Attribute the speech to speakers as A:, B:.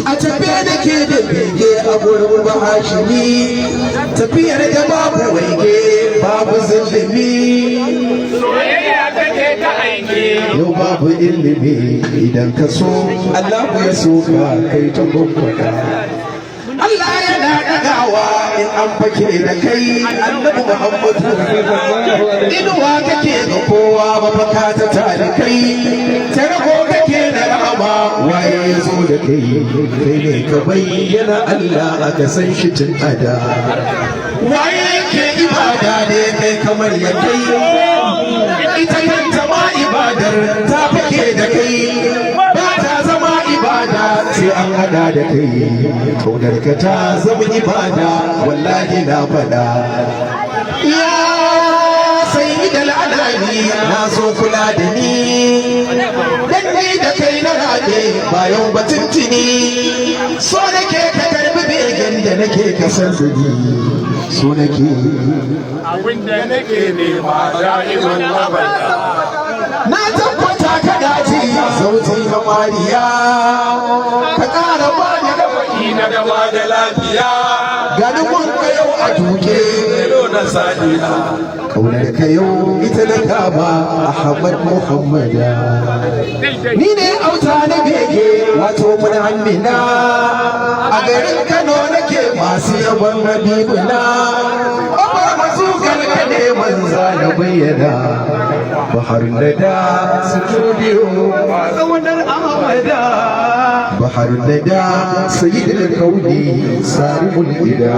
A: a tafiya da ke da bege a gurin bahashimi tafiyar da babu waige babu zulumi
B: soyayya take ta aiki
A: yau babu ilimi idan ka so Allah ya so ka kai ta gwaggwada Allah yana ɗagawa in an fake da kai annabi Muhammadu inuwa kake ga kowa mafaka ta talikai tarko kake da rahama waye ya zo da kai kai ne ka bayyana Allah aka san shi tun ada waye yake ibada ne kai kamar ya kai ita kanta ma ibadar ta fake da kai ba ta zama ibada sai an hada da kai kaunar ka ta zama ibada wallahi na fada ya sayyidal alami na so kula da ni dan ni da kai na rade bayan batuntuni so nake ka karbi begen da nake kasar da ni so nake
B: abinda nake nema da'iman abada
A: na tabbata ka dace sautin kamariya ka ƙara bani da
B: na gaba da lafiya
A: gani mun ka yau a duke
B: na sadiya
A: kaunar ka yau ita na kama Ahmad Muhammada ni ne auta na bege wato mun hannina a garin Kano nake masu yabon Habibuna Umar mazugal ka ne manza na bayyana Bahar Nada studio tsawon Ahmada Bahar Nada sayyidul kauni sarimul ida